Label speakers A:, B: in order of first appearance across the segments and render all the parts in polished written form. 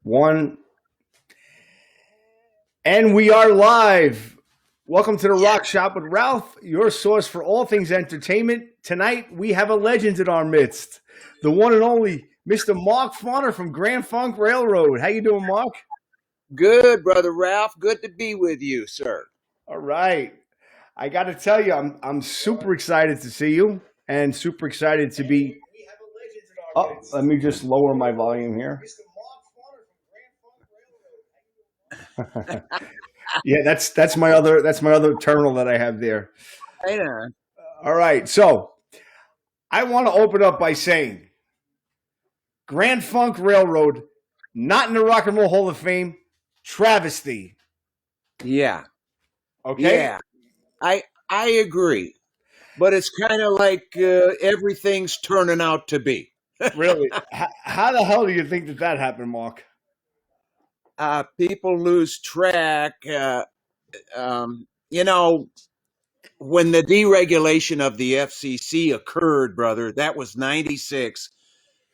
A: One, and we are live. Welcome to the Rock Shop with Ralph, your source for all things entertainment. Tonight, we have a legend in our midst, the one and only Mr. Mark Farner from Grand Funk Railroad. How you doing, Mark?
B: Good, brother Ralph. Good to be with you, sir.
A: All right. I got to tell you, I'm super excited to see you and super excited to be. Oh, let me just lower my volume here. Yeah, that's my other terminal that I have there.
B: Right on.
A: All right, so I want to open up by saying Grand Funk Railroad, not in the Rock and Roll Hall of Fame, travesty.
B: Yeah.
A: Okay.
B: Yeah. I agree. But it's kind of like everything's turning out to be.
A: Really? How the hell do you think that happened, Mark?
B: People lose track. You know, when the deregulation of the FCC occurred, brother, that was 96.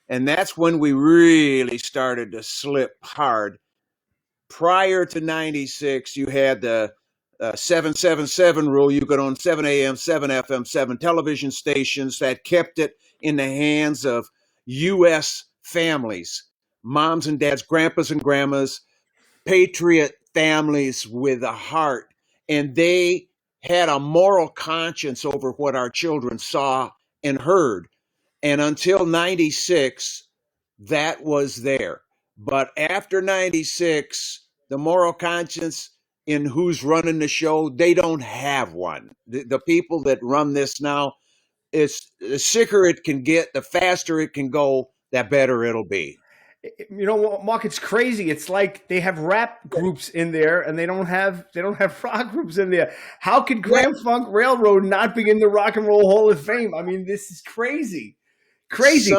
B: And that's when we really started to slip hard. Prior to 96, you had the 777 rule. You could own 7 a.m., 7 FM, 7 television stations that kept it in the hands of U.S. families, moms and dads, grandpas and grandmas, patriot families with a heart. And they had a moral conscience over what our children saw and heard. And until 96, that was there. But after 96, the moral conscience in who's running the show, they don't have one. The people that run this now, it's the sicker it can get, the faster it can go, that better it'll be.
A: You know what, Mark? It's crazy. It's like they have rap groups in there, and they don't have rock groups in there. How could Grand Funk Railroad not be in the Rock and Roll Hall of Fame? I mean, this is crazy, crazy.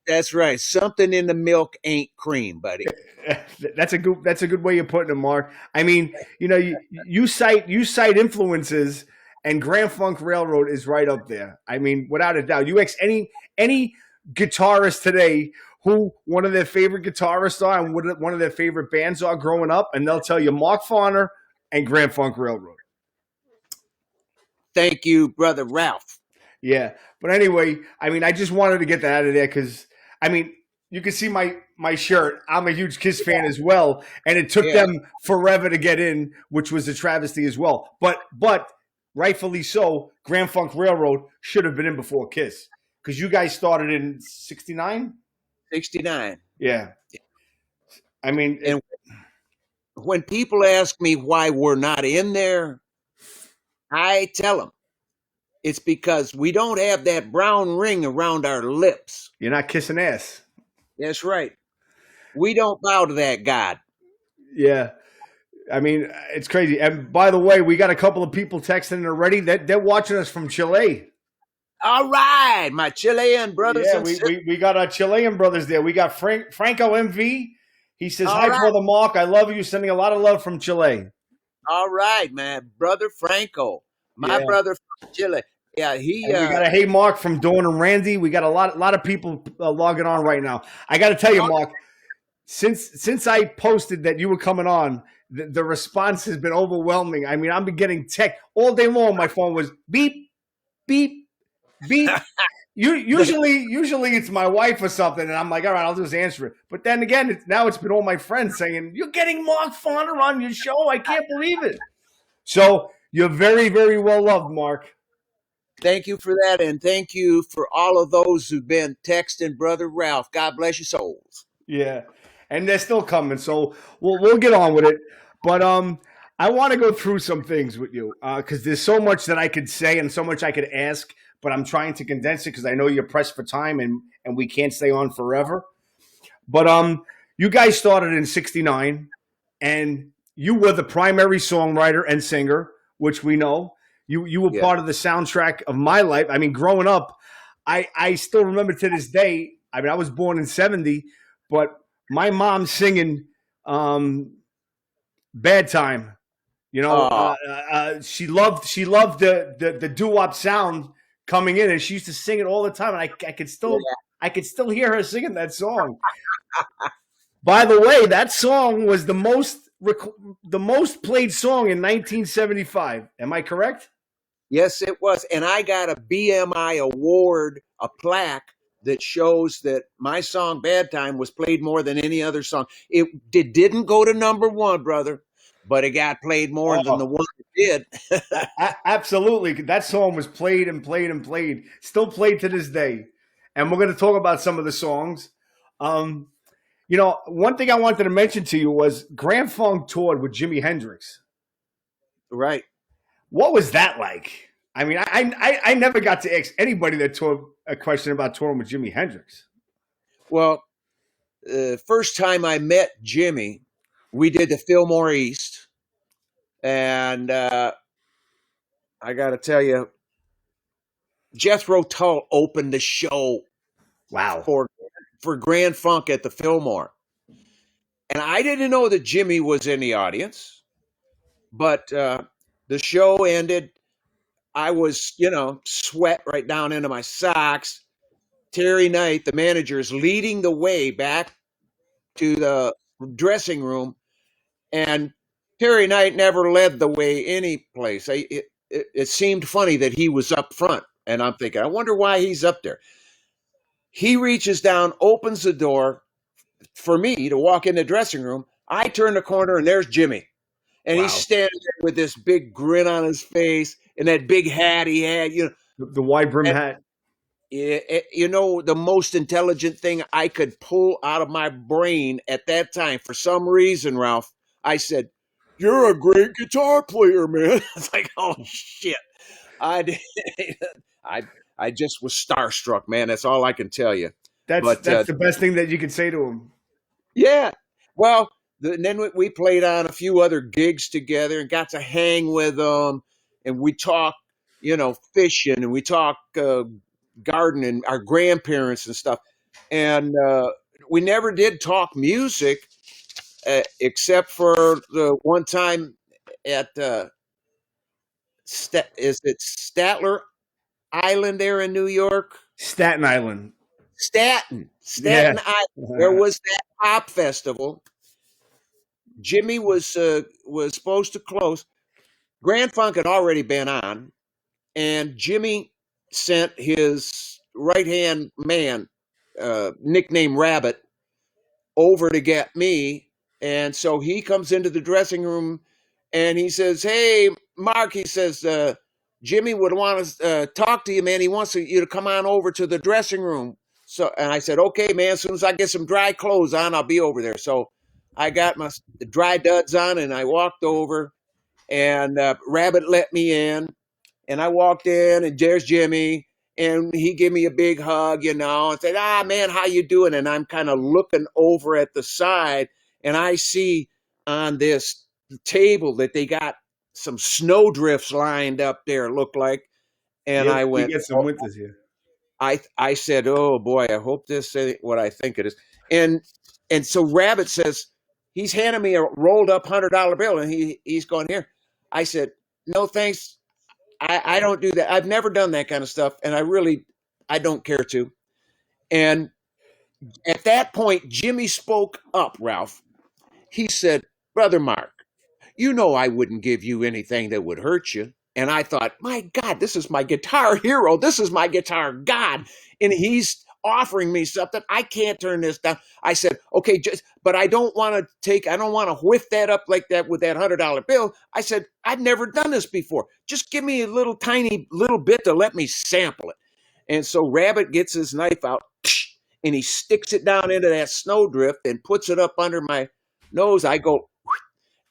B: That's right. Something in the milk ain't cream, buddy.
A: That's a good way of putting it, Mark. I mean, you cite influences, and Grand Funk Railroad is right up there. I mean, without a doubt. You ask any guitarist today who one of their favorite guitarists are and what one of their favorite bands are growing up, and they'll tell you Mark Farner and Grand Funk Railroad.
B: Thank you, brother Ralph.
A: Yeah, but anyway, I mean, I just wanted to get that out of there because, I mean, you can see my shirt. I'm a huge Kiss fan as well, and it took them forever to get in, which was a travesty as well. But rightfully so, Grand Funk Railroad should have been in before Kiss because you guys started in 69?
B: 69.
A: Yeah. I mean,
B: and when people ask me why we're not in there, I tell them it's because we don't have that brown ring around our lips.
A: You're not kissing ass.
B: That's right. We don't bow to that God.
A: Yeah. I mean, it's crazy. And by the way, we got a couple of people texting already. They're watching us from Chile.
B: All right, my Chilean brothers.
A: Yeah, we got our Chilean brothers there. We got Franco MV. He says, "Hi, brother Mark. I love you. Sending a lot of love from Chile."
B: All right, man, brother Franco, my brother from Chile. Yeah,
A: we got a hey Mark from Dawn and Randy. We got a lot of people logging on right now. I got to tell you, Mark, since I posted that you were coming on, the response has been overwhelming. I mean, I've been getting tech all day long. My phone was beep, beep. Beep. Usually it's my wife or something, and I'm like, all right, I'll just answer it. But then again, now it's been all my friends saying, "You're getting Mark Farner on your show. I can't believe it." So you're very, very well loved, Mark.
B: Thank you for that, and thank you for all of those who've been texting Brother Ralph. God bless your souls.
A: Yeah, and they're still coming, so we'll get on with it. But I want to go through some things with you because there's so much that I could say and so much I could ask. But I'm trying to condense it because I know you're pressed for time and we can't stay on forever. But you guys started in 69 and you were the primary songwriter and singer, which we know. You were part of the soundtrack of my life. I mean, growing up, I still remember to this day, I mean, I was born in 70, but my mom singing Bad Time. You know, she loved the doo-wop sound coming in, and she used to sing it all the time. And I could still hear her singing that song. By the way, that song was the most played song in 1975. Am I correct?
B: Yes, it was. And I got a BMI award, a plaque that shows that my song Bad Time was played more than any other song. Didn't go to number one, brother, but it got played more than the
A: Oh,
B: one it did.
A: absolutely. That song was played and played and played, still played to this day. And we're going to talk about some of the songs. Um, one thing I wanted to mention to you was Grand Funk toured with Jimi Hendrix.
B: Right.
A: What was that like? I mean, I never got to ask anybody that toured a question about touring with Jimi Hendrix.
B: Well, first time I met Jimmy, we did the Fillmore East. And I got to tell you, Jethro Tull opened the show
A: Wow.
B: for Grand Funk at the Fillmore. And I didn't know that Jimmy was in the audience, but the show ended. I was, sweat right down into my socks. Terry Knight, the manager, is leading the way back to the dressing room, and Terry Knight never led the way any place. It seemed funny that he was up front, and I'm thinking, I wonder why he's up there. He reaches down, opens the door for me to walk in the dressing room. I turn the corner, and there's Jimmy. And he's
A: Wow.
B: standing there with this big grin on his face and that big hat he had.
A: The wide brim hat.
B: The most intelligent thing I could pull out of my brain at that time, for some reason, Ralph, I said, "You're a great guitar player, man." It's like, oh shit, I, I, I just was starstruck, man. That's all I can tell you.
A: That's
B: But
A: the best thing that you could say to him.
B: yeah, well, and then we played on a few other gigs together and got to hang with them, and we talked, fishing, and we talked gardening, our grandparents and stuff, and we never did talk music except for the one time at is it Statler Island there in New York?
A: Staten Island.
B: Staten
A: Yeah.
B: Island. There was that pop festival. Jimmy was supposed to close. Grand Funk had already been on, and Jimmy sent his right hand man, nicknamed Rabbit, over to get me. And so he comes into the dressing room and he says, "Hey, Mark," he says, "Jimmy would want to talk to you, man. He wants you to come on over to the dressing room." So, and I said, "Okay, man, as soon as I get some dry clothes on, I'll be over there." So I got my dry duds on and I walked over, and Rabbit let me in, and I walked in, and there's Jimmy, and he gave me a big hug, and said, man, how you doing?" And I'm kind of looking over at the side, and I see on this table that they got some snow drifts lined up there, look like. And
A: Yeah,
B: I
A: we
B: went,
A: get some winters here.
B: I said, "Oh boy, I hope this ain't what I think it is." And so Rabbit says, he's handing me a rolled up $100 bill, and he's going, "Here." I said, "No, thanks. I don't do that. I've never done that kind of stuff, and I don't care to." And at that point, Jimmy spoke up, Ralph. He said, "Brother Mark, I wouldn't give you anything that would hurt you." And I thought, my God, this is my guitar hero. This is my guitar god. And he's offering me something. I can't turn this down. I said, "Okay, but I don't want to whiff that up like that with that $100 bill." I said, "I've never done this before. Just give me a little tiny little bit to let me sample it." And so Rabbit gets his knife out and he sticks it down into that snowdrift and puts it up under my nose. I go,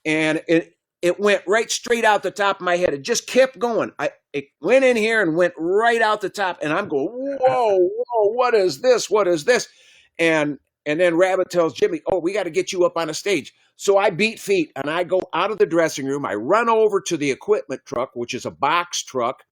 B: and it went right straight out the top of my head. It just kept going. It went in here and went right out the top. And I'm going, whoa, whoa, what is this? What is this? And then Rabbit tells Jimmy, "Oh, we got to get you up on a stage." So I beat feet and I go out of the dressing room. I run over to the equipment truck, which is a box truck,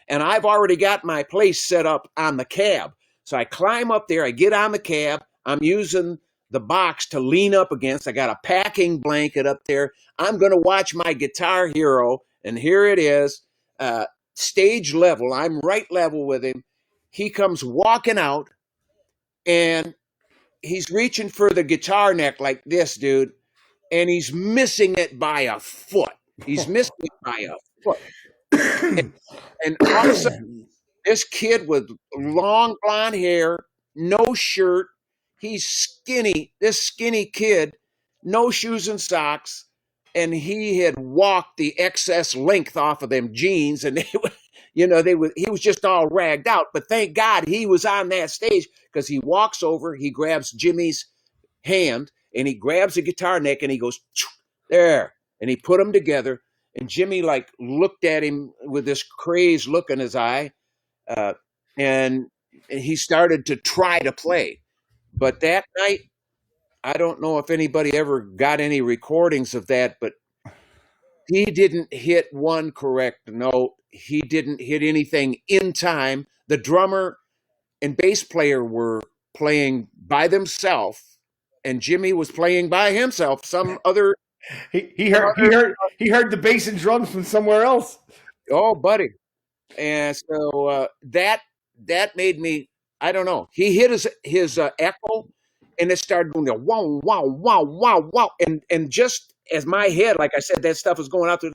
B: and I've already got my place set up on the cab. So I climb up there. I get on the cab. I'm using the box to lean up against. I got a packing blanket up there. I'm going to watch my guitar hero, and here it is, stage level. I'm right level with him. He comes walking out, and he's reaching for the guitar neck like this, dude, and he's missing it by a foot. He's missing it by a foot. And all of a sudden, this kid with long blonde hair, no shirt, he's skinny. This skinny kid, no shoes and socks, and he had walked the excess length off of them jeans, and he was just all ragged out. But thank God he was on that stage because he walks over, he grabs Jimmy's hand, and he grabs the guitar neck, and he goes there, and he put them together. And Jimmy like looked at him with this crazed look in his eye, and he started to try to play. But that night, I don't know if anybody ever got any recordings of that, but he didn't hit one correct note. He didn't hit anything in time. The drummer and bass player were playing by themselves, and Jimmy was playing by himself. Some other
A: he heard the bass and drums from somewhere else.
B: Oh, buddy. And so that made me, I don't know. He hit his echo, and it started doing the wow, wow, wow, wow, wow. And just as my head, like I said, that stuff was going out there,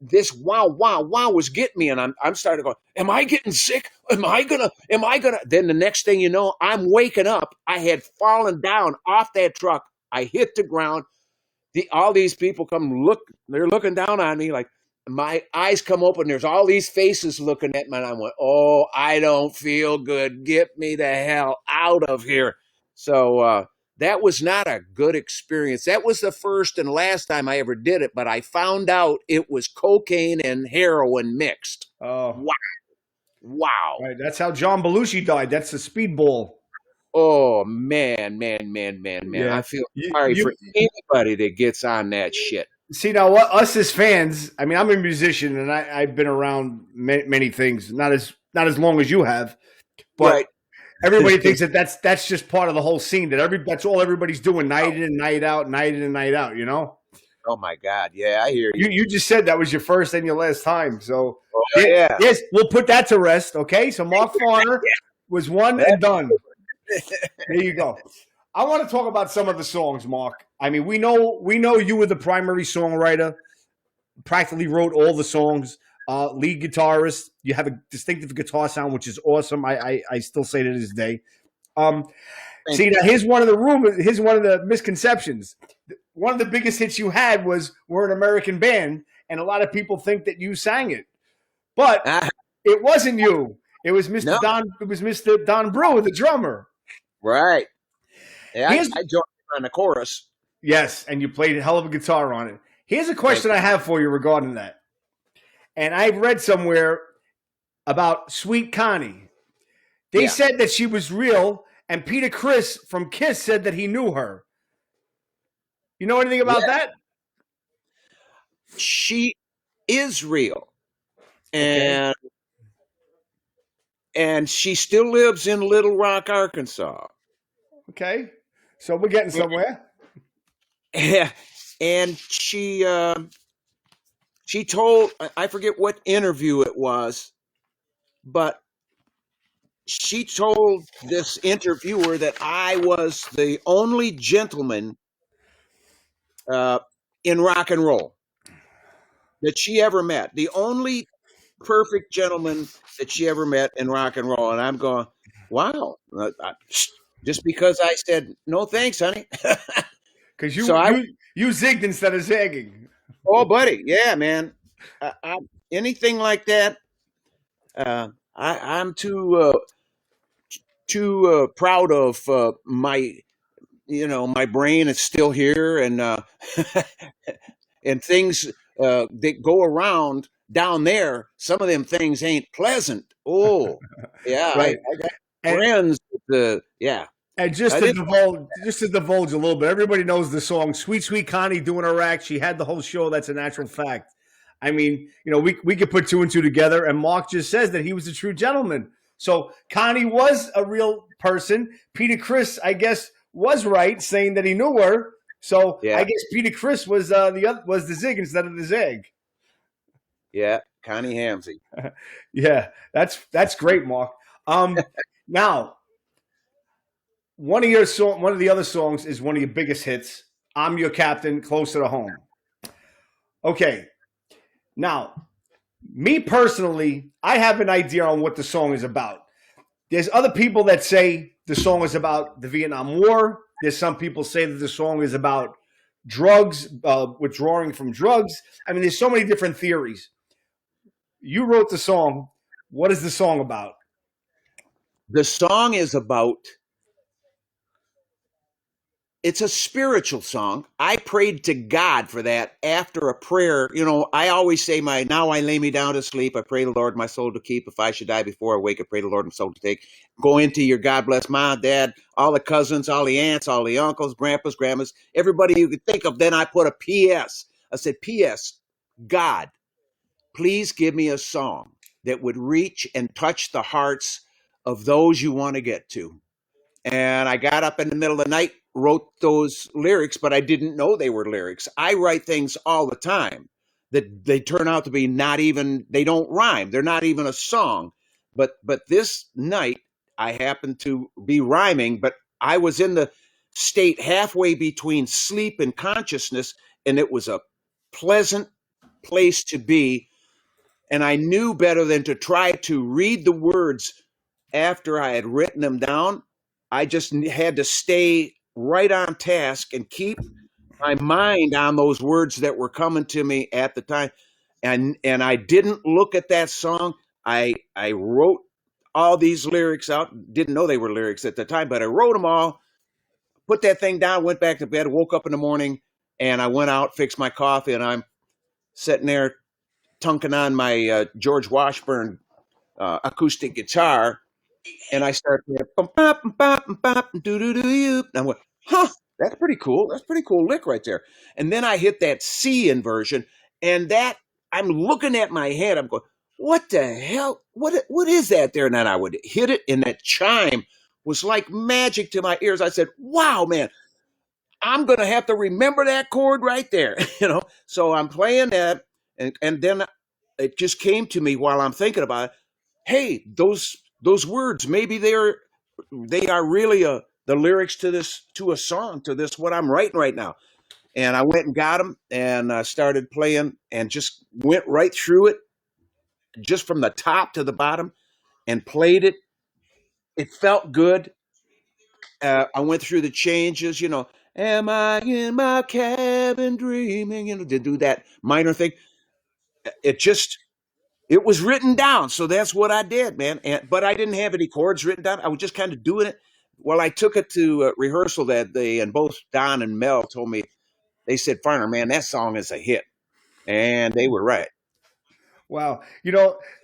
B: this wow, wow, wow was getting me. And I'm starting to go, am I getting sick? Am I gonna? Then the next thing you know, I'm waking up. I had fallen down off that truck. I hit the ground. All these people they're looking down on me like, my eyes come open. There's all these faces looking at me, and I went, "Oh, I don't feel good. Get me the hell out of here." So that was not a good experience. That was the first and last time I ever did it, but I found out it was cocaine and heroin mixed.
A: Oh,
B: wow!
A: right. That's how John Belushi died. That's the speedball.
B: Oh man.
A: Yeah.
B: I feel sorry for anybody that gets on that shit.
A: See, now what us as fans, I mean, I'm a musician and I've been around many things, not as long as you have, but
B: Right.
A: everybody thinks that's just part of the whole scene. That's all everybody's doing, night in and night out, night in and night out. You know.
B: Oh my God! Yeah, I hear you.
A: You just said that was your first and your last time, so
B: yeah.
A: Yes, we'll put that to rest. Okay, so Mark Farner was one and done. There you go. I want to talk about some of the songs, Mark. I mean, we know you were the primary songwriter, practically wrote all the songs, lead guitarist. You have a distinctive guitar sound, which is awesome. I still say to this day. See, now here's one of the misconceptions. One of the biggest hits you had was "We're an American Band," and a lot of people think that you sang it, but it wasn't you. It was Mr. Don. It was Mr. Don Brewer, the drummer.
B: Right. Yeah, I joined on the chorus.
A: Yes, and you played a hell of a guitar on it. Here's a question I have for you regarding that. And I've read somewhere about Sweet Connie. They said that she was real, and Peter Criss from Kiss said that he knew her. You know anything about that?
B: She is real. And she still lives in Little Rock, Arkansas.
A: Okay. So we're getting somewhere.
B: Yeah. And she told, I forget what interview it was, but she told this interviewer that I was the only gentleman in rock and roll that she ever met. The only perfect gentleman that she ever met in rock and roll. And I'm going, wow. Just because I said, no thanks, honey.
A: Because you zigged instead of zagging.
B: Oh, buddy. Yeah, man. Anything like that, I'm too proud of my, my brain is still here, and and things that go around down there. Some of them things ain't pleasant. Oh, yeah.
A: Right.
B: I got friends.
A: And just to divulge a little bit, everybody knows the song "Sweet Sweet Connie" doing her act. She had the whole show. That's a natural fact. I mean, we could put two and two together, and Mark just says that he was a true gentleman. So Connie was a real person. Peter Criss, I guess, was right saying that he knew her. So I guess Peter Criss was the zig instead of the zag.
B: Yeah, Connie Hamsey.
A: Yeah, that's great, Mark. Now, one of the other songs is one of your biggest hits. I'm your captain, closer to home. Okay, now me personally, I have an idea on what the song is about. There's other people that say the song is about the Vietnam War. There's some people say that the song is about drugs, withdrawing from drugs. I mean, there's so many different theories. You wrote the song. What is the song about?
B: The song is about, it's a spiritual song. I prayed to God for that after a prayer. You know, I always say now I lay me down to sleep. I pray the Lord my soul to keep. If I should die before I wake, I pray the Lord my soul to take. Go into your God bless mom, dad, all the cousins, all the aunts, all the uncles, grandpas, grandmas, everybody you could think of. Then I put a P.S. I said, P.S. God, please give me a song that would reach and touch the hearts of those you want to get to. And I got up in the middle of the night, wrote those lyrics, but I didn't know they were lyrics. I write things all the time that they turn out to be they don't rhyme. They're not even a song. But this night I happened to be rhyming, but I was in the state halfway between sleep and consciousness, and it was a pleasant place to be. And I knew better than to try to read the words after I had written them down. I just had to stay right on task and keep my mind on those words that were coming to me at the time. And I didn't look at that song. I wrote all these lyrics out. Didn't know they were lyrics at the time, but I wrote them all, put that thing down, went back to bed, woke up in the morning, and I went out, fixed my coffee, and I'm sitting there tunking on my George Washburn acoustic guitar, and I start playing, and I went, huh, that's pretty cool. That's a pretty cool lick right there. And then I hit that C inversion, and that I'm looking at my head. I'm going, what the hell? What is that there? And then I would hit it, and that chime was like magic to my ears. I said, wow, man, I'm going to have to remember that chord right there. So I'm playing that, and then it just came to me while I'm thinking about it. Hey, those words, maybe they are really the lyrics to a song, to this what I'm writing right now. And I went and got them and started playing and just went right through it, just from the top to the bottom, and played it. It felt good. I went through the changes, am I in my cabin dreaming, to do that minor thing. It just, it was written down. So that's what I did, man. But I didn't have any chords written down. I was just kind of doing it. Well, I took it to rehearsal that day, and both Don and Mel told me, they said, Farner, man, that song is a hit. And they were right.
A: Wow.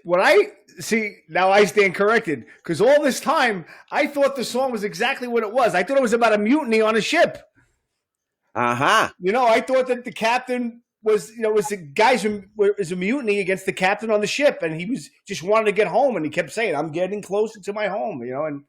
A: When I see, now I stand corrected, because all this time I thought the song was exactly what it was. I thought it was about a mutiny on a ship.
B: Uh-huh.
A: I thought that the captain was the guys who was a mutiny against the captain on the ship, and he was just wanted to get home, and he kept saying, I'm getting closer to my home, and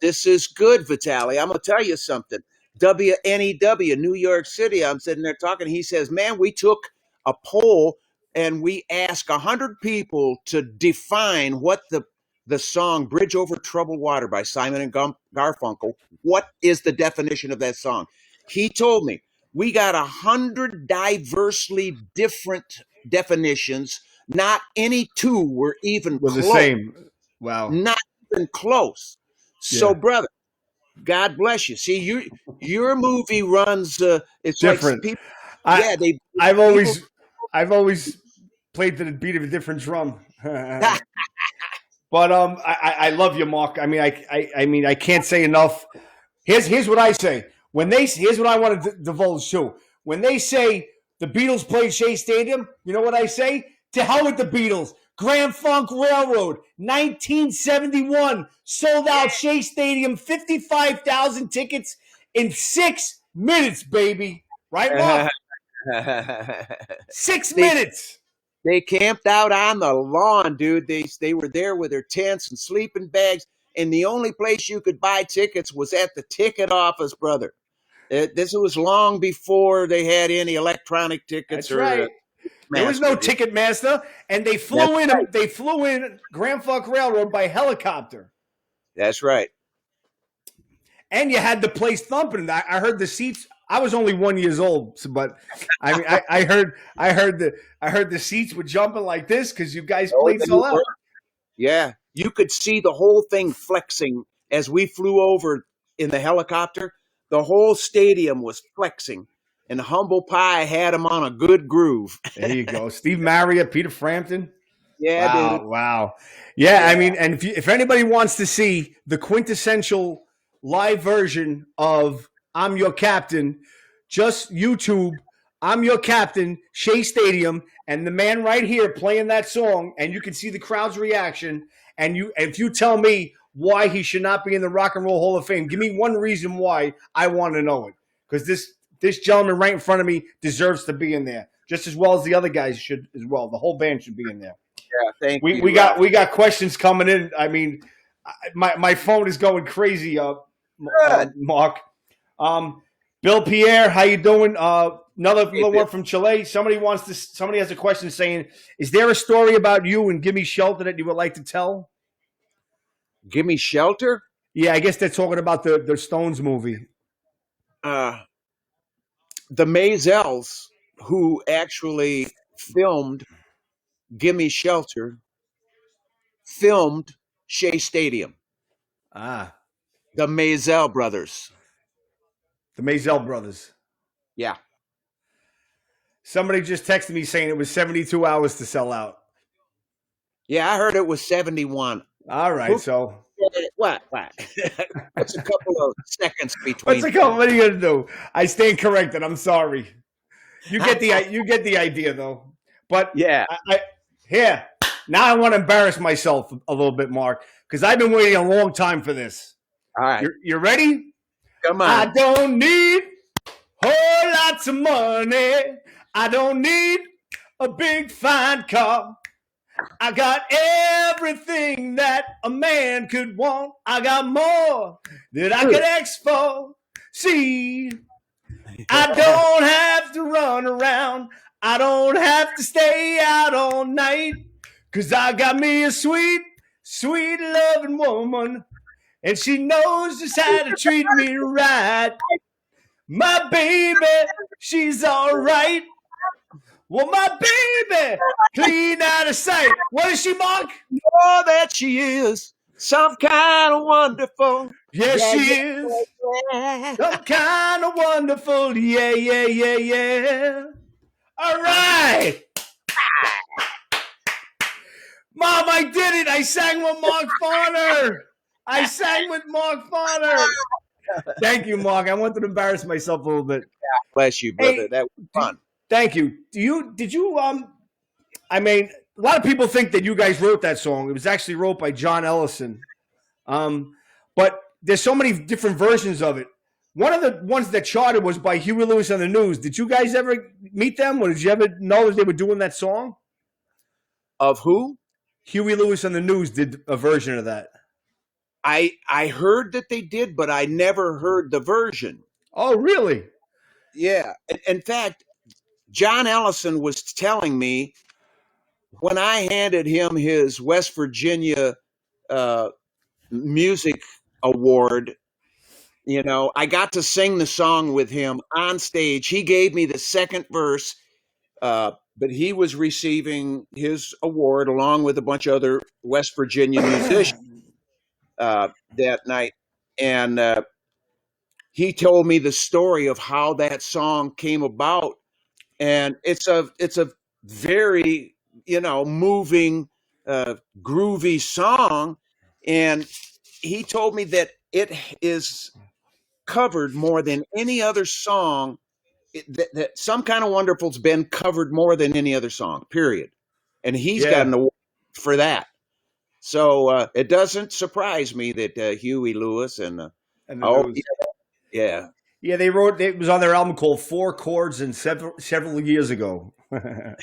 B: this is good, Vitaly. I'm going to tell you something. WNEW, New York City, I'm sitting there talking. He says, man, we took a poll and we asked 100 people to define what the song Bridge Over Troubled Water by Simon and Garfunkel, what is the definition of that song? He told me, we got 100 diversely different definitions. Not any two were even
A: was
B: close.
A: The same. Wow.
B: Not even close. So, yeah. Brother, God bless you. See, your movie runs. It's
A: different.
B: Like people,
A: I've always played to the beat of a different drum. But I love you, Mark. I mean, I can't say enough. Here's what I say. Here's what I want to divulge too. When they say the Beatles played Shea Stadium, you know what I say? To hell with the Beatles. Grand Funk Railroad, 1971, sold out Shea Stadium, 55,000 tickets in 6 minutes, baby. Right, Mark? 6 minutes.
B: They camped out on the lawn, dude. They were there with their tents and sleeping bags, and the only place you could buy tickets was at the ticket office, brother. This was long before they had any electronic tickets.
A: That's right. There was no Ticketmaster, and they flew in. Right. They flew in Grand Funk Railroad by helicopter.
B: That's right.
A: and you had the place thumping. I heard the seats. I was only 1 year old, but I mean, I heard the seats were jumping like this because you guys
B: Oh,
A: played
B: they
A: so loud.
B: were. Yeah, you could see the whole thing flexing as we flew over in the helicopter. The whole stadium was flexing, and Humble Pie had him on a good groove.
A: There you go, Steve Marriott, Peter Frampton.
B: Yeah, dude.
A: Wow, wow. Yeah, I
B: Yeah.
A: mean, and if anybody wants to see the quintessential live version of "I'm Your Captain," just YouTube "I'm Your Captain," Shea Stadium, and the man right here playing that song, and you can see the crowd's reaction. And if you tell me why he should not be in the Rock and Roll Hall of Fame, give me one reason why. I want to know it, because this gentleman right in front of me deserves to be in there, just as well as the other guys should as well. The whole band should be in there.
B: Yeah, thank you.
A: We got questions coming in. I mean, my phone is going crazy. Mark, Bill Pierre, how you doing? Another little one from Chile. Somebody has a question saying, "Is there a story about you and Gimme Shelter that you would like to tell?"
B: Gimme Shelter?
A: Yeah, I guess they're talking about the Stones movie.
B: The Maisels, who actually filmed Gimme Shelter, filmed Shea Stadium.
A: Ah,
B: The Maisel brothers.
A: the Maisel brothers.
B: Yeah.
A: Somebody just texted me saying it was 72 hours to sell out.
B: Yeah, I heard it was 71.
A: All right, so
B: What? That's a couple of seconds between.
A: what are you gonna do? I stand corrected. I'm sorry. You get the idea though. But
B: Yeah.
A: Here now I want to embarrass myself a little bit, Mark, because I've been waiting a long time for this.
B: All right.
A: You ready?
B: Come on.
A: I don't need whole lots of money. I don't need a big fine car. I got everything that a man could want. I got more that I could ask for. See, I don't have to run around. I don't have to stay out all night. 'Cause I got me a sweet, sweet loving woman. And she knows just how to treat me right. My baby, she's all right. Well, my baby, clean out of sight. What is she, Mark?
B: Oh, that she is some kind of wonderful.
A: Yes,
B: Yeah,
A: she
B: yeah,
A: is.
B: yeah.
A: Some kind of wonderful. Yeah, yeah, yeah, yeah. All right. Mom, I did it. I sang with Mark Farner. Thank you, Mark. I wanted to embarrass myself a little bit.
B: Bless you, brother.
A: Hey,
B: That was fun.
A: Thank you. Did you I mean, a lot of people think that you guys wrote that song. It was actually wrote by John Ellison. But there's so many different versions of it. One of the ones that charted was by Huey Lewis and the News. Did you guys ever meet them, or did you ever know that they were doing that song?
B: Of who?
A: Huey Lewis and the News did a version of that.
B: I heard that they did, but I never heard the version.
A: Oh, really?
B: Yeah. In fact, John Ellison was telling me when I handed him his West Virginia music award, you know, I got to sing the song with him on stage. He gave me the second verse, but he was receiving his award along with a bunch of other West Virginia musicians that night. And he told me the story of how that song came about. And it's a very, you know, moving, groovy song. And he told me that it is covered more than any other song. That Some Kind of Wonderful's been covered more than any other song, period. And he's got an award for that. So it doesn't surprise me that Huey Lewis and yeah.
A: Yeah, they wrote. It was on their album called Four Chords, and several years ago. That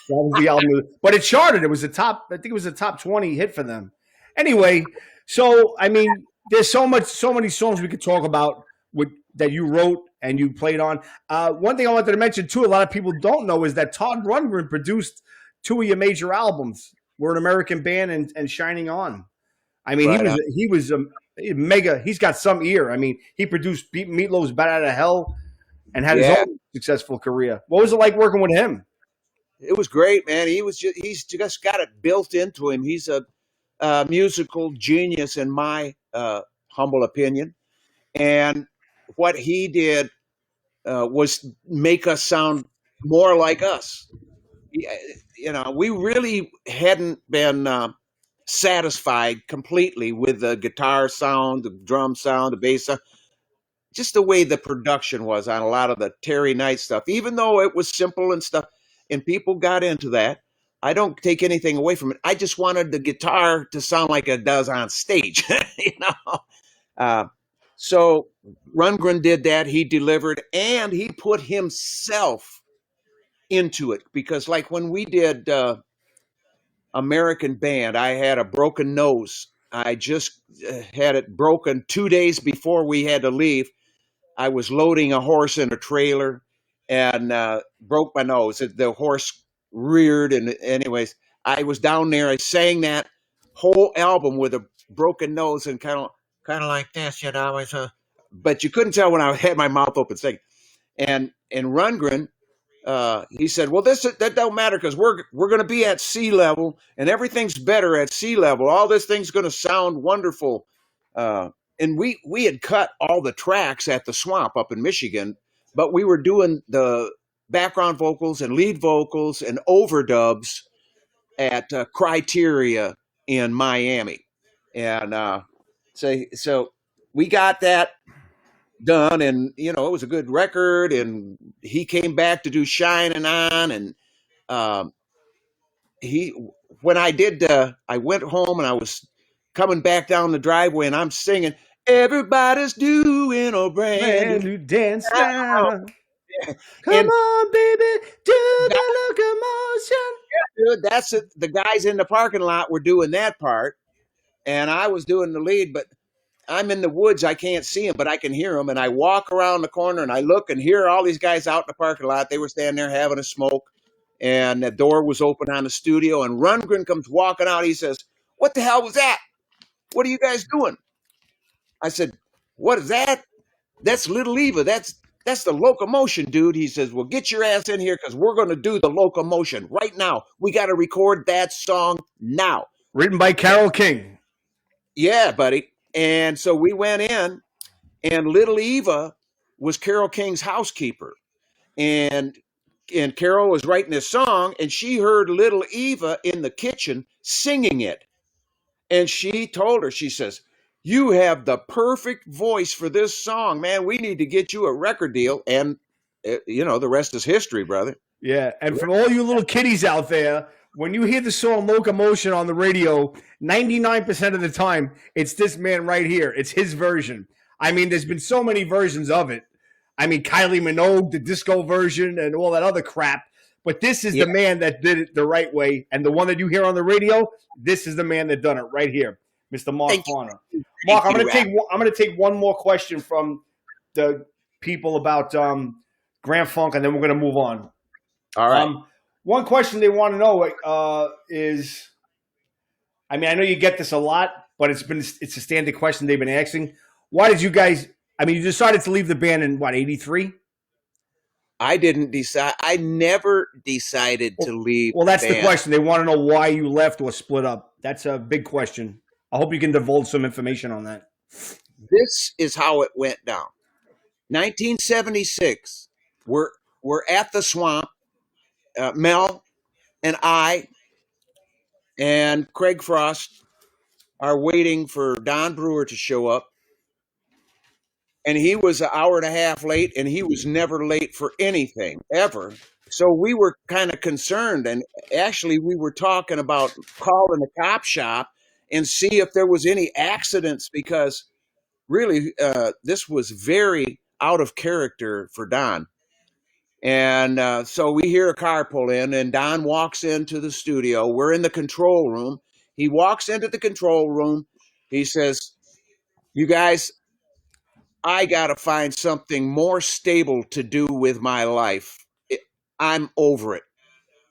A: was the album, but it charted. It was I think it was a top 20 hit for them. Anyway, so I mean, there's so many songs we could talk about that you wrote and you played on. One thing I wanted to mention too, a lot of people don't know, is that Todd Rundgren produced two of your major albums. We're an American Band and Shining On. I mean,
B: Right on.
A: he was a mega. He's got some ear. I mean, he produced Meatloaf's "Bat Out of Hell" and had his
B: Yeah,
A: own successful career. What was it like working with him?
B: it was great, man. He's just got it built into him. He's a musical genius in my humble opinion. And what he did was make us sound more like us. We really hadn't been satisfied completely with the guitar sound, the drum sound, the bass sound, just the way the production was on a lot of the Terry Knight stuff, even though it was simple and stuff, and people got into that. I don't take anything away from it. I just wanted the guitar to sound like it does on stage, you know. Uh, so Rundgren did that. He delivered, and he put himself into it because, like when we did American Band, I had a broken nose. I just had it broken 2 days before we had to leave. I was loading a horse in a trailer and broke my nose. The horse reared, and anyways, I was down there. I sang that whole album with a broken nose and kind of like this, but you couldn't tell when I had my mouth open singing. And Rundgren, he said, "Well, that don't matter because we're going to be at sea level, and everything's better at sea level. All this thing's going to sound wonderful." And we had cut all the tracks at the Swamp up in Michigan, but we were doing the background vocals and lead vocals and overdubs at Criteria in Miami, and so we got that done, and it was a good record. And he came back to do Shining On, and um, he when I did, I went home and I was coming back down the driveway, and I'm singing, "Everybody's doing a brand new
A: Brand new dance
B: now."
A: now. Come
B: And
A: on, baby, do
B: that,
A: the locomotion.
B: dude, that's it. The guys in the parking lot were doing that part, and I was doing the lead. But I'm in the woods. I can't see them, but I can hear them. And I walk around the corner and I look and hear all these guys out in the parking lot. They were standing there having a smoke, and the door was open on the studio. And Rundgren comes walking out. He says, "What the hell was that? What are you guys doing?" I said, "What is that? That's Little Eva. That's the locomotion, dude." He says, "Well, get your ass in here because we're going to do the locomotion right now. We got to record that song now."
A: Written by Carole King.
B: Yeah, buddy. And so we went in, and Little Eva was Carole King's housekeeper. And Carol was writing this song, and she heard Little Eva in the kitchen singing it. And she told her, she says, "You have the perfect voice for this song, man. We need to get you a record deal." And, the rest is history, brother.
A: Yeah, and for all you little kiddies out there, when you hear the song Locomotion on the radio, 99% of the time, it's this man right here. It's his version. I mean, there's been so many versions of it. I mean, Kylie Minogue, the disco version, and all that other crap. But this is
B: Yeah.
A: the man that did it the right way. And the one that you hear on the radio, this is the man that done it right here, Mr. Mark
B: Thank you.
A: Farner.
B: Thank
A: Mark, I'm
B: you,
A: going to take one more question from the people about Grand Funk, and then we're going to move on.
B: All right.
A: One question they want to know is, I mean, I know you get this a lot, but it's a standard question they've been asking. Why did you guys? I mean, you decided to leave the band in what, 83?
B: I didn't decide. I never decided to leave.
A: Well, that's the
B: band.
A: question. They want to know why you left or split up. That's a big question. I hope you can divulge some information on that.
B: This is how it went down. 1976. We're at the Swamp. Mel and I and Craig Frost are waiting for Don Brewer to show up. And he was an hour and a half late, and he was never late for anything, ever. So we were kind of concerned. And actually, we were talking about calling the cop shop and see if there was any accidents, because really, this was very out of character for Don. And so we hear a car pull in, and Don walks into the studio. We're in the control room. He walks into the control room. He says, "You guys, I got to find something more stable to do with my life. I'm over it.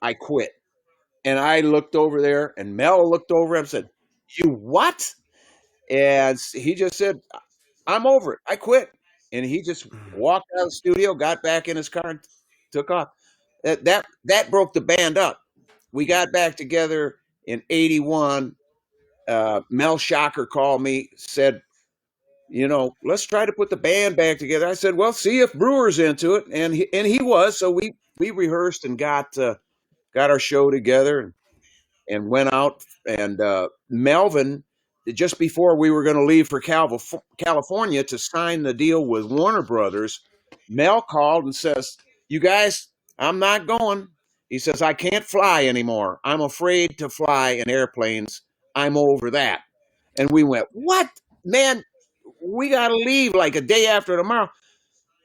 B: I quit." And I looked over there, and Mel looked over and said, "You what?" And he just said, I'm over it. I quit. And he just walked out of the studio, got back in his car, and took off. That broke the band up. We got back together in '81. Mel Shocker called me, said, let's try to put the band back together. I said, well, see if Brewer's into it, and he was. So we rehearsed and got our show together and went out. And Melvin, just before we were going to leave for California to sign the deal with Warner Brothers, Mel called and says, "You guys, I'm not going." He says, "I can't fly anymore. I'm afraid to fly in airplanes. I'm over that." And we went, "What? Man, we got to leave like a day after tomorrow."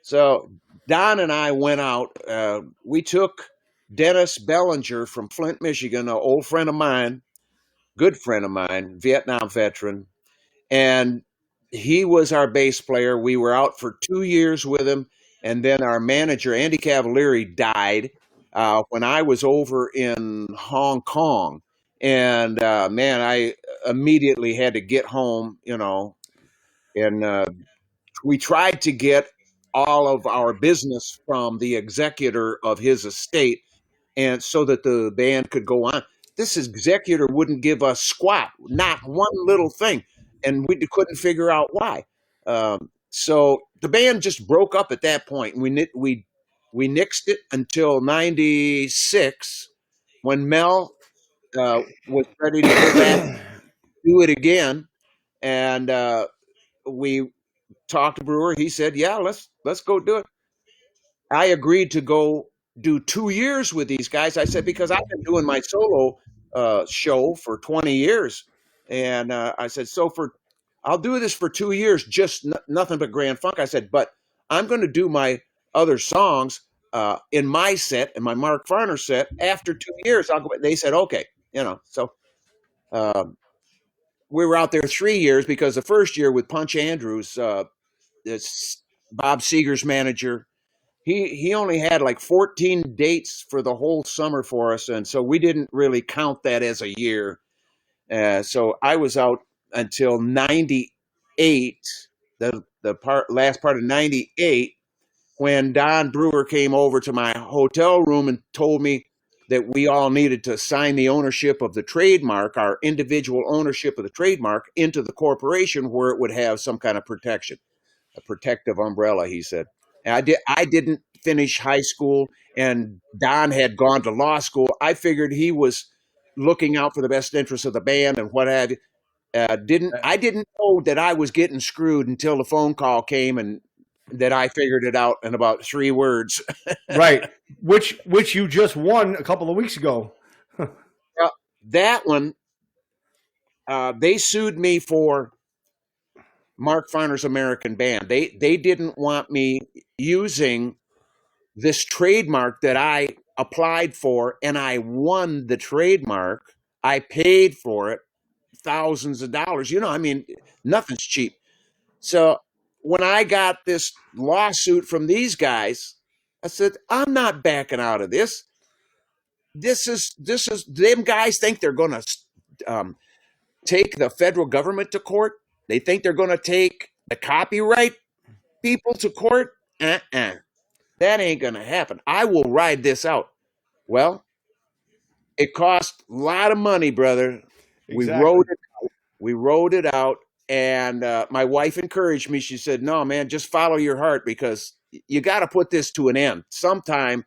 B: So Don and I went out. We took Dennis Bellinger from Flint, Michigan, an old friend of mine, good friend of mine, Vietnam veteran, and he was our bass player. We were out for 2 years with him, and then our manager, Andy Cavalieri, died when I was over in Hong Kong. And man, I immediately had to get home, and we tried to get all of our business from the executor of his estate, and so that the band could go on. This executor wouldn't give us squat, not one little thing, and we couldn't figure out why. So the band just broke up at that point, and we nixed it until '96 when Mel was ready to go back, do it again, and we talked to Brewer. He said, "Yeah, let's go do it." I agreed to go do 2 years with these guys. I said, because I've been doing my solo show for 20 years. And I said, I'll do this for 2 years, just nothing but Grand Funk. I said, but I'm going to do my other songs in my set, in my Mark Farner set. After 2 years, I'll go. They said, okay, so um, we were out there 3 years because the first year with Punch Andrews, it's Bob Seger's manager, he only had like 14 dates for the whole summer for us, and so we didn't really count that as a year. So I was out until '98, last part of '98, when Don Brewer came over to my hotel room and told me that we all needed to sign the ownership of the trademark, our individual ownership of the trademark, into the corporation where it would have some kind of protection, a protective umbrella, he said. And I didn't finish high school, and Don had gone to law school. I figured he was looking out for the best interests of the band and what have you. I didn't know that I was getting screwed until the phone call came, and that I figured it out in about 3 words.
A: Right. Which you just won a couple of weeks ago.
B: That one, they sued me for Mark Farner's American Band. They didn't want me using this trademark that I applied for, and I won the trademark. I paid for it thousands of dollars. I mean, nothing's cheap. So when I got this lawsuit from these guys, I said, I'm not backing out of this. This is them guys think they're going to take the federal government to court. They think they're going to take the copyright people to court. That ain't going to happen. I will ride this out. Well, it cost a lot of money, brother.
A: Exactly.
B: We wrote it out, and my wife encouraged me. She said, "No, man, just follow your heart, because you got to put this to an end. Sometime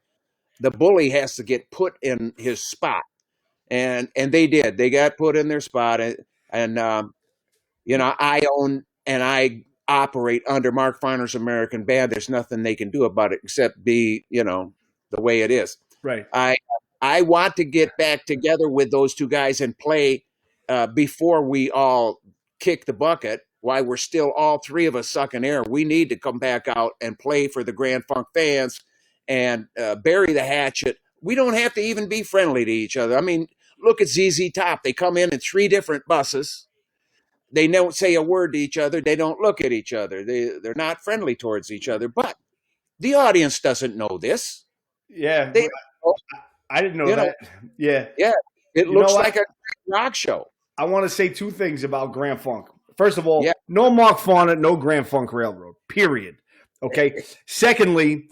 B: the bully has to get put in his spot." And they did. They got put in their spot, and I own and I operate under Mark Farner's American Band. There's nothing they can do about it except be, the way it is.
A: Right.
B: I want to get back together with those two guys and play before we all kick the bucket. While we're still all three of us sucking air, we need to come back out and play for the Grand Funk fans and bury the hatchet. We don't have to even be friendly to each other. I mean, look at ZZ Top. They come in 3 different buses. They don't say a word to each other. They don't look at each other. They're not friendly towards each other. But the audience doesn't know this.
A: Yeah.
B: They,
A: I didn't know that. Yeah.
B: Yeah. It looks like a rock show.
A: I want to say 2 things about Grand Funk. First of all,
B: Yeah.
A: no Mark Farner, no Grand Funk Railroad, period. Okay. Secondly,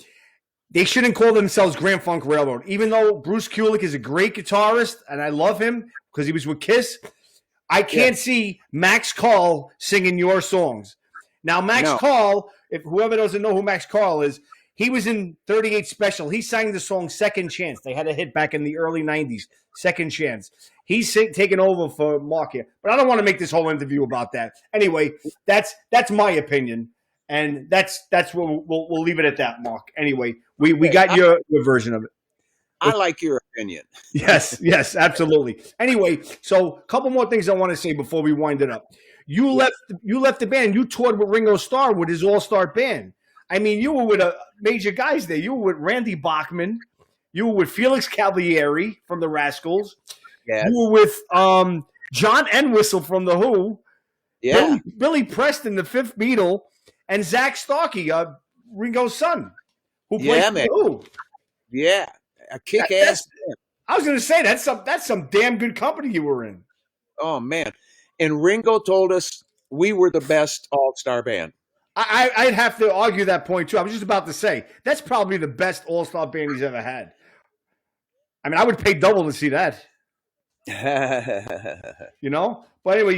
A: they shouldn't call themselves Grand Funk Railroad, even though Bruce Kulick is a great guitarist and I love him because he was with Kiss. I can't see Max Carl singing your songs. Now, Max Carl, if whoever doesn't know who Max Carl is, he was in 38 Special. He sang the song Second Chance. They had a hit back in the early 90s, Second Chance. He's taking over for Mark here. But I don't want to make this whole interview about that. Anyway, that's my opinion. And that's what we'll leave it at that, Mark. Anyway, we got your version of it.
B: I like your opinion.
A: Yes, absolutely. Anyway, so a couple more things I want to say before we wind it up. You left the band. You toured with Ringo Starr with his all-star band. I mean, you were with major guys there. You were with Randy Bachman. You were with Felix Cavalieri from the Rascals.
B: Yeah.
A: You were with John Entwistle from The Who.
B: Yeah.
A: Billy Preston, the Fifth Beatle, and Zach Starkey, Ringo's son, who played for The Who.
B: Yeah. A kick-ass band.
A: I was going to say, that's some damn good company you were in.
B: Oh, man. And Ringo told us we were the best all-star band.
A: I'd have to argue that point, too. I was just about to say, that's probably the best all-star band he's ever had. I mean, I would pay double to see that. You know? But anyway,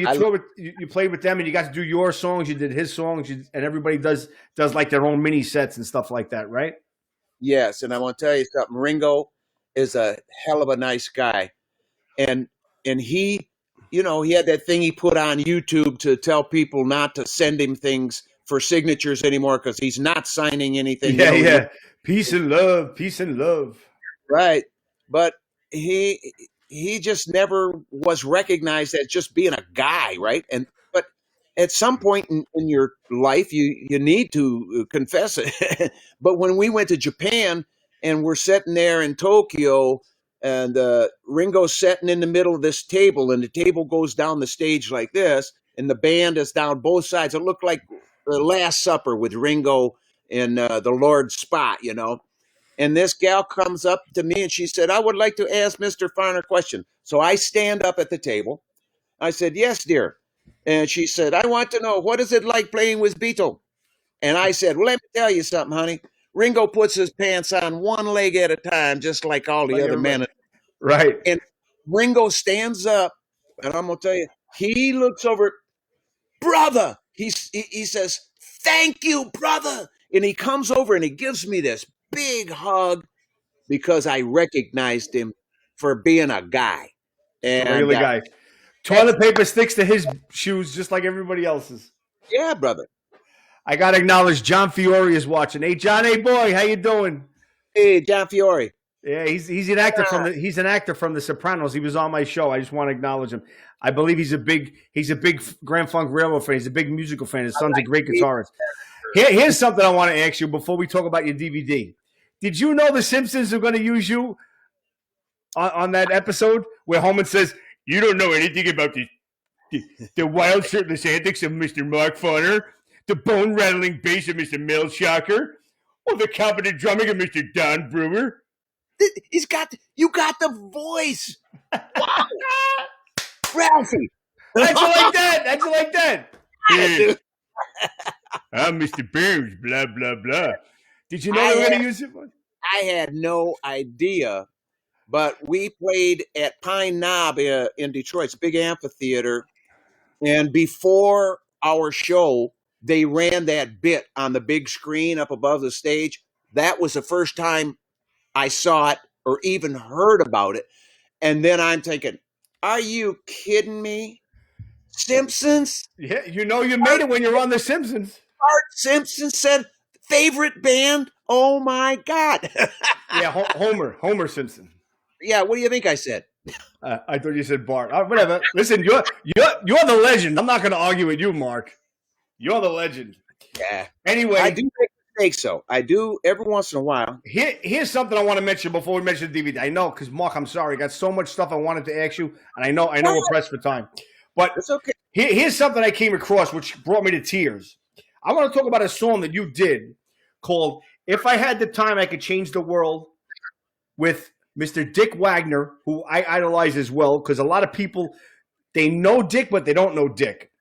A: you played with them, and you got to do your songs. You did his songs, and everybody does like their own mini sets and stuff like that, right?
B: Yes, and I want to tell you something. Ringo is a hell of a nice guy. And he, he had that thing he put on YouTube to tell people not to send him things for signatures anymore because he's not signing anything.
A: Yeah. Peace and love. Right.
B: But he just never was recognized as just being a guy, right? But at some point in your life, you need to confess it. But when we went to Japan and we're sitting there in Tokyo, and Ringo's sitting in the middle of this table, and the table goes down the stage like this, and the band is down both sides. It looked like the Last Supper with Ringo in the Lord's spot, And this gal comes up to me and she said, I would like to ask Mr. Farner a question. So I stand up at the table. I said, yes, dear. And she said, I want to know, what is it like playing with Beatle? And I said, well, let me tell you something, honey. Ringo puts his pants on one leg at a time, just like all the other men.
A: Right.
B: And Ringo stands up, and I'm going to tell you, he looks over, brother. He says, thank you, brother. And he comes over and he gives me this big hug because I recognized him for being a guy.
A: And a regular guy. Toilet paper sticks to his shoes just like everybody else's.
B: Yeah, brother.
A: I got to acknowledge John Fiore is watching. Hey, John, hey, boy, how you doing?
B: Hey, John Fiore.
A: Yeah, he's an actor from The Sopranos. He was on my show. I just want to acknowledge him. I believe he's a big Grand Funk Railroad fan. He's a big musical fan. His son's a great guitarist. Here's something I want to ask you before we talk about your DVD. Did you know The Simpsons are going to use you on that episode where Homer says, you don't know anything about the wild shirtless antics of Mr. Mark Farner, the bone-rattling bass of Mr. Mel Shocker, or the competent drumming of Mr. Don Brewer?
B: You got the voice. Wow. Ralphie.
A: How'd you like that? Hey, I'm Mr. Burns, blah, blah, blah. Did you know they were going to use it?
B: I had no idea, but we played at Pine Knob in Detroit. It's a big amphitheater. And before our show, they ran that bit on the big screen up above the stage. That was the first time I saw it or even heard about it. And then I'm thinking, are you kidding me? Simpsons?
A: Yeah, you made it when you're on The Simpsons.
B: Bart Simpson said, favorite band? Oh, my God.
A: Yeah, Homer Simpson.
B: Yeah, what do you think I said?
A: I thought you said Bart. Whatever. Listen, you're the legend. I'm not going to argue with you, Mark. You're the legend.
B: Yeah.
A: Anyway.
B: I do make mistakes, so I do every once in a while.
A: Here's something I want to mention before we mention the DVD. I know, because, Mark, I'm sorry. I got so much stuff I wanted to ask you, and I know we're pressed for time. But
B: it's okay.
A: Here's something I came across which brought me to tears. I want to talk about a song that you did called If I Had the Time, I Could Change the World with Mr. Dick Wagner, who I idolize as well, because a lot of people, they know Dick, but they don't know Dick.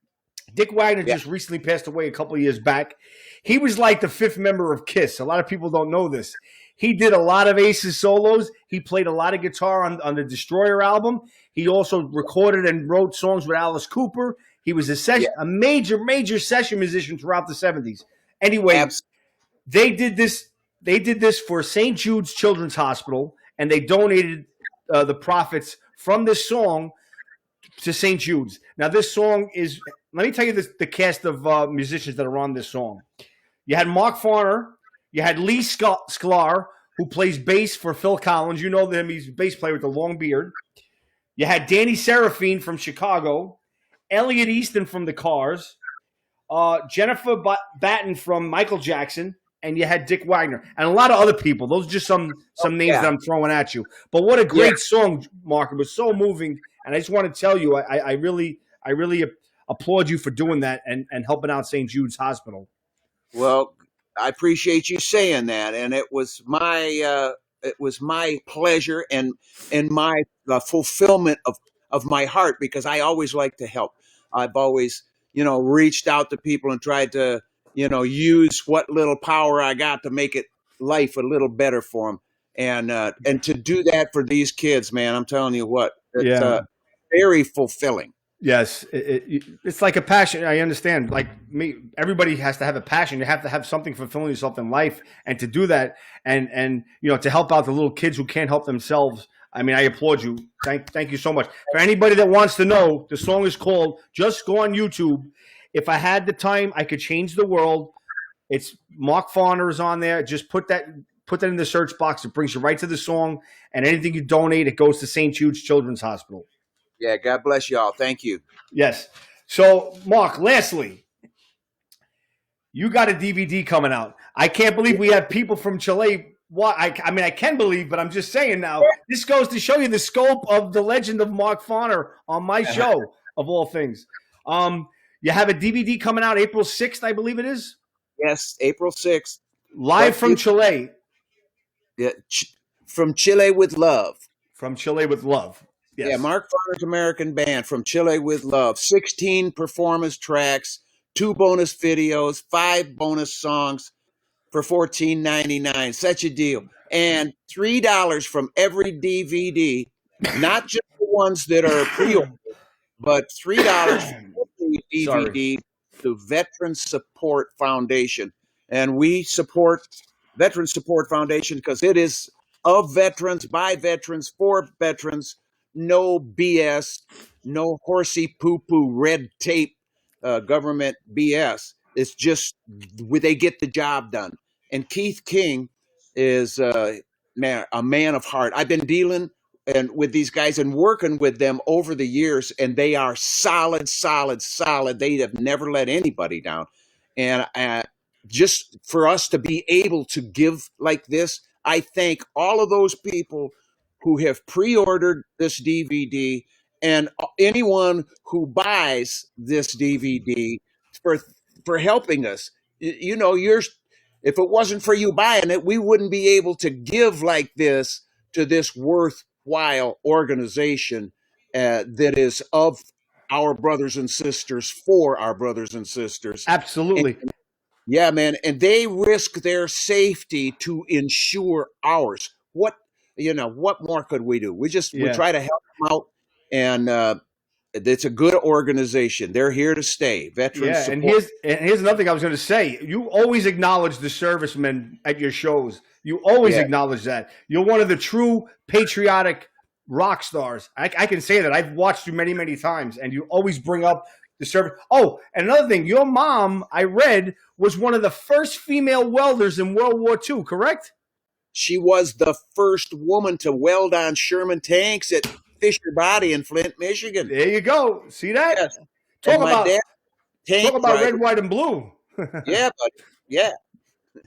A: Dick Wagner
B: Yeah.
A: just recently passed away a couple of years back. He was like the fifth member of Kiss. A lot of people don't know this. He did a lot of Ace's solos. He played a lot of guitar on the Destroyer album. He also recorded and wrote songs with Alice Cooper. He was
B: Yeah.
A: a major session musician throughout the 70s. Anyway,
B: Abs-
A: they did this. They did this for St. Jude's Children's Hospital, and they donated the profits from this song to St. Jude's. Now, this song is. Let me tell you the cast of musicians that are on this song. You had Mark Farner. You had Lee Sklar, who plays bass for Phil Collins. You know him. He's a bass player with a long beard. You had Danny Seraphine from Chicago. Elliot Easton from The Cars. Jennifer Batten from Michael Jackson. And you had Dick Wagner. And a lot of other people. Those are just some names that I'm throwing at you. But what a great song, Mark. It was so moving. And I just want to tell you, I really applaud you for doing that and helping out St. Jude's Hospital.
B: Well, I appreciate you saying that, and it was my pleasure and my fulfillment of my heart, because I always like to help. I've always reached out to people and tried to use what little power I got to make it life a little better for them, and to do that for these kids, man. I'm telling you what, it's very fulfilling.
A: Yes, it's like a passion. I understand. Like me, everybody has to have a passion. You have to have something fulfilling yourself in life, and to do that, and to help out the little kids who can't help themselves. I mean, I applaud you. Thank you so much. For anybody that wants to know, the song is called. Just go on YouTube. If I had the time, I could change the world. It's Mark Farner is on there. Just put that in the search box. It brings you right to the song, and anything you donate, it goes to St. Jude's Children's Hospital.
B: Yeah, God bless y'all. Thank you.
A: Yes. So, Mark, lastly, you got a DVD coming out. I can't believe we have people from Chile. I mean, I can believe, but I'm just saying now, this goes to show you the scope of the legend of Mark Farner on my show, of all things. You have a DVD coming out April 6th, I believe it is?
B: Yes, April 6th.
A: Live from Chile.
B: Yeah, from Chile with Love.
A: From Chile with Love. Yes.
B: Yeah, Mark Farner's American Band, From Chile with Love. 16 performance tracks, 2 bonus videos, 5 bonus songs for $14.99. Such a deal. And $3 from every DVD, not just the ones that are pre-ordered, but $3 for every DVD to Veterans Support Foundation. And we support Veterans Support Foundation because it is of veterans, by veterans, for veterans. No BS, no horsey poo-poo red tape government BS. It's just they get the job done. And Keith King is a man of heart. I've been dealing with these guys and working with them over the years, and they are solid. They have never let anybody down. And just for us to be able to give like this, I thank all of those people who have pre-ordered this DVD and anyone who buys this DVD for helping us. If it wasn't for you buying it, we wouldn't be able to give like this to this worthwhile organization that is of our brothers and sisters, for our brothers and sisters.
A: Absolutely.
B: Yeah, man. And they risk their safety to ensure ours. What more could we do? We try to help them out, and it's a good organization. They're here to stay. Veterans support.
A: And here's another thing I was going to say. You always acknowledge the servicemen at your shows. You always acknowledge that. You're one of the true patriotic rock stars. I can say that. I've watched you many, many times, and you always bring up the service. Oh, and another thing. Your mom, I read, was one of the first female welders in World War II, correct?
B: She was the first woman to weld on Sherman tanks at Fisher Body in Flint, Michigan.
A: There you go. See that?
B: Yes.
A: Talk about red, white, and blue.
B: Yeah, but yeah.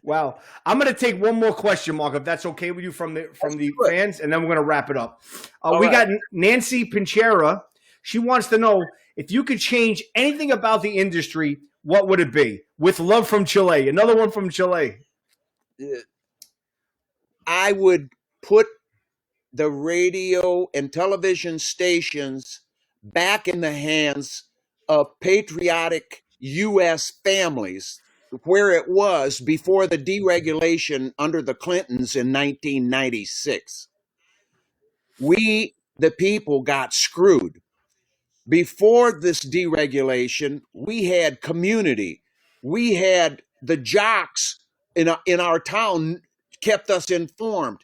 A: Wow. I'm going to take one more question, Mark, if that's okay with you from the fans, and then we're going to wrap it up. We got Nancy Pinchera. She wants to know, if you could change anything about the industry, what would it be? With love from Chile. Another one from Chile.
B: I would put the radio and television stations back in the hands of patriotic U.S. families where it was before the deregulation under the Clintons in 1996. We, the people, got screwed. Before this deregulation, we had community. We had the jocks in our town kept us informed.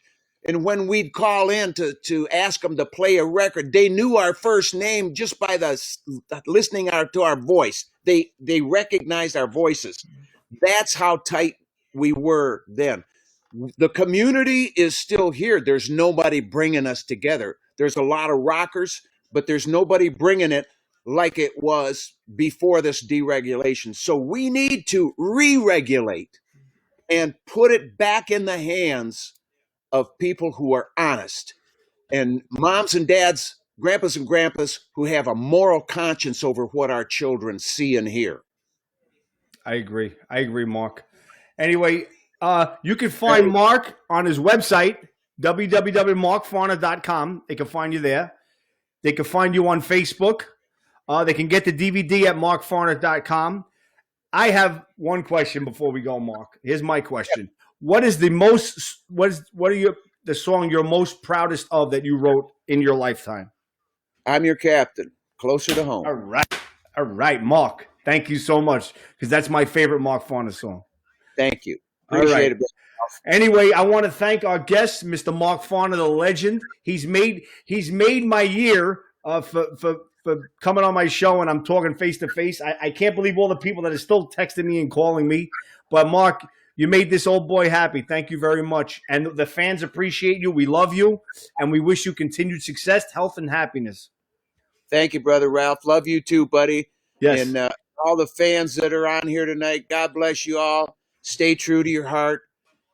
B: And when we'd call in to ask them to play a record, they knew our first name just by the listening to our voice. They recognized our voices. That's how tight we were then. The community is still here. There's nobody bringing us together. There's a lot of rockers, but there's nobody bringing it like it was before this deregulation. So we need to re-regulate and put it back in the hands of people who are honest and moms and dads, grandpas and grandpas who have a moral conscience over what our children see and hear.
A: I agree, Mark. Anyway, you can find Mark on his website, www.markfarner.com. They can find you there. They can find you on Facebook. They can get the DVD at markfarner.com. I have one question before we go, Mark. Here's my question. What is the song you're most proudest of that you wrote in your lifetime?
B: I'm Your Captain, Closer to Home.
A: All right, Mark. Thank you so much, because that's my favorite Mark Farner song.
B: Thank you. Appreciate it.
A: Anyway, I want to thank our guest, Mr. Mark Farner, the legend. He's made my year for coming on my show, and I'm talking face to face. I can't believe all the people that are still texting me and calling me. But Mark, you made this old boy happy. Thank you very much. And the fans appreciate you. We love you, and we wish you continued success, health, and happiness.
B: Thank you, Brother Ralph. Love you too, buddy.
A: Yes.
B: And all the fans that are on here tonight, God bless you all. Stay true to your heart.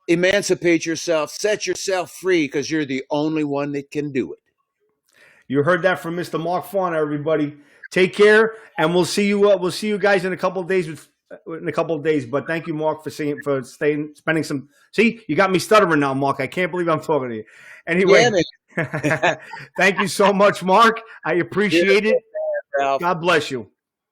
B: Emancipate yourself. Set yourself free, because you're the only one that can do it.
A: You heard that from Mr. Mark Farner, everybody. Take care, and we'll see you. We'll see you guys in a couple of days. But thank you, Mark, for spending some. See, you got me stuttering now, Mark. I can't believe I'm talking to you. Anyway, thank you so much, Mark. I appreciate it. God bless you.